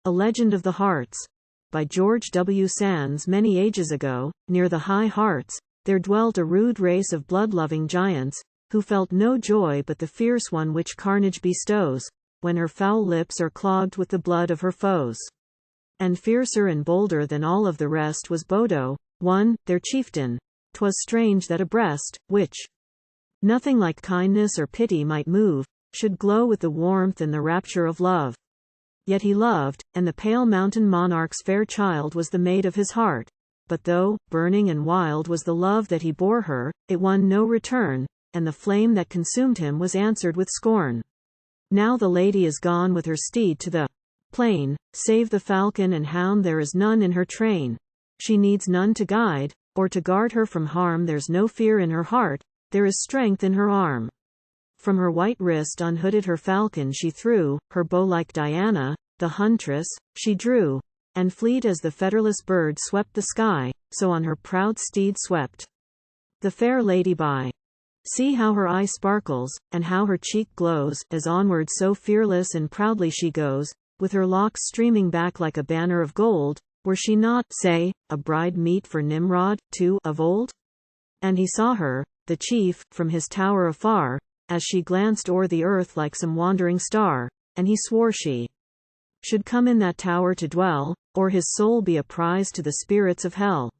A Legend of the Hartz. By George W. Sands. Many ages ago, near the high Hartz, there dwelt a rude race of blood-loving giants, who felt no joy but the fierce one which Carnage bestows, when her foul lips are clogged with the blood of her foes. And fiercer and bolder than all of the rest was Bohdo, one, their chieftain. 'Twas strange that a breast, which nothing like kindness or pity might move, should glow with the warmth and the rapture of love. Yet he loved, and the pale mountain-monarch's fair child was the maid of his heart. But though burning and wild was the love that he bore her, it won no return, and the flame that consumed him was answered with scorn. Now the lady is gone with her steed to the plain, save the falcon and hound there is none in her train. She needs none to guide, or to guard her from harm. There's no fear in her heart, there is strength in her arm. From her white wrist unhooded her falcon she threw, her bow like Diana, the huntress, she drew, and fleet as the featherless bird swept the sky, so on her proud steed swept the fair lady by. See how her eye sparkles, and how her cheek glows, as onward so fearless and proudly she goes, with her locks streaming back like a banner of gold. Were she not, say, a bride meet for Nimrod, too, of old? And he saw her, the chief, from his tower afar, as she glanced o'er the earth like some wandering star, and he swore she should come in that tower to dwell, or his soul be a prize to the spirits of hell.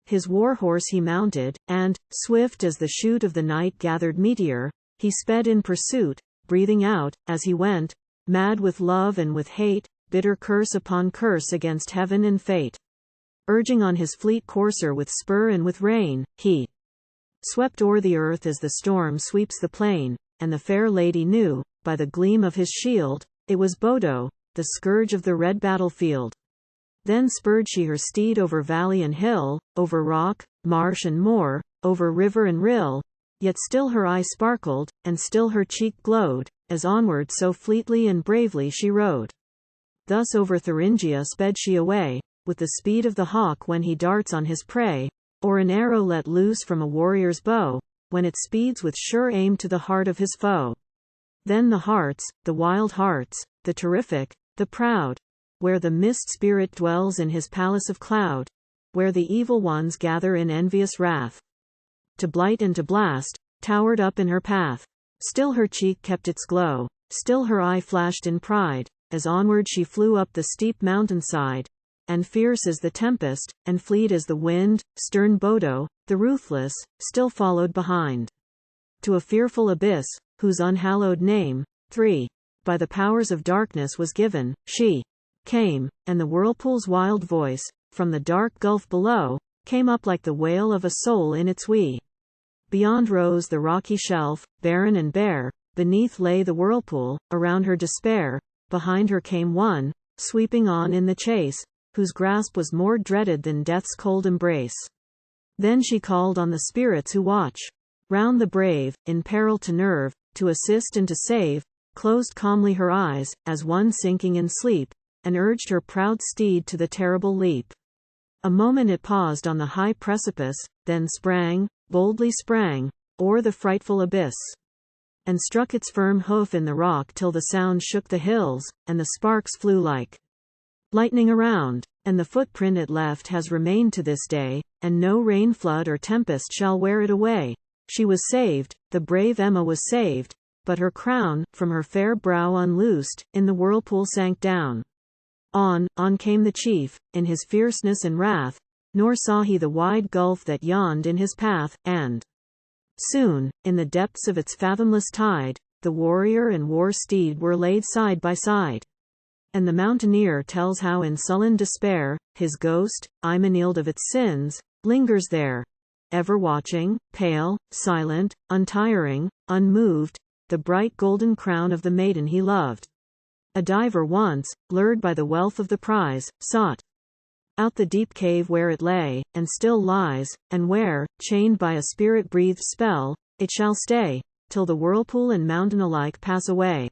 His war horse he mounted, and, swift as the shoot of the night-gathered meteor, he sped in pursuit, breathing out, as he went, mad with love and with hate, bitter curse upon curse against heaven and fate. Urging on his fleet courser with spur and with rein, he swept o'er the earth as the storm sweeps the plain, and the fair lady knew, by the gleam of his shield, it was Bohdo, the scourge of the red battlefield. Then spurred she her steed over valley and hill, over rock, marsh and moor, over river and rill, yet still her eye sparkled, and still her cheek glowed, as onward so fleetly and bravely she rode. Thus over Thuringia sped she away, with the speed of the hawk when he darts on his prey, or an arrow let loose from a warrior's bow, when it speeds with sure aim to the heart of his foe. Then the Hartz, the wild Hartz, the terrific, the proud, where the mist spirit dwells in his palace of cloud, where the evil ones gather in envious wrath, to blight and to blast, towered up in her path. Still her cheek kept its glow, still her eye flashed in pride, as onward she flew up the steep mountainside, and fierce as the tempest, and fleet as the wind, stern Bohdo, the ruthless, still followed behind, to a fearful abyss, whose unhallowed name, 3, by the powers of darkness was given. She came, and the whirlpool's wild voice, from the dark gulf below, came up like the wail of a soul in its wee. Beyond rose the rocky shelf, barren and bare, beneath lay the whirlpool, around her despair, behind her came one, sweeping on in the chase, whose grasp was more dreaded than death's cold embrace. Then she called on the spirits who watch round the brave, in peril to nerve, to assist and to save, closed calmly her eyes, as one sinking in sleep, and urged her proud steed to the terrible leap. A moment it paused on the high precipice, then sprang, boldly sprang, o'er the frightful abyss, and struck its firm hoof in the rock till the sound shook the hills, and the sparks flew like lightning around, and the footprint it left has remained to this day, and no rain, flood or tempest shall wear it away. She was saved, the brave Emma was saved, but her crown, from her fair brow unloosed, in the whirlpool sank down. On came the chief, in his fierceness and wrath, nor saw he the wide gulf that yawned in his path, and soon, in the depths of its fathomless tide, the warrior and war steed were laid side by side. And the mountaineer tells how in sullen despair, his ghost, immanealed of its sins, lingers there, ever watching, pale, silent, untiring, unmoved, the bright golden crown of the maiden he loved. A diver once, lured by the wealth of the prize, sought out the deep cave where it lay, and still lies, and where, chained by a spirit-breathed spell, it shall stay, till the whirlpool and mountain alike pass away.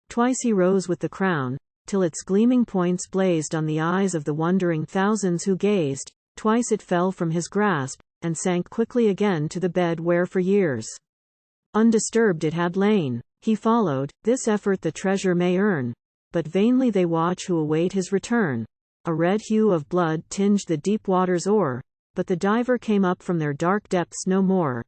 Twice he rose with the crown, till its gleaming points blazed on the eyes of the wondering thousands who gazed. Twice it fell from his grasp, and sank quickly again to the bed where for years undisturbed it had lain. He followed, this effort the treasure may earn, but vainly they watch who await his return. A red hue of blood tinged the deep water's ore, but the diver came up from their dark depths no more.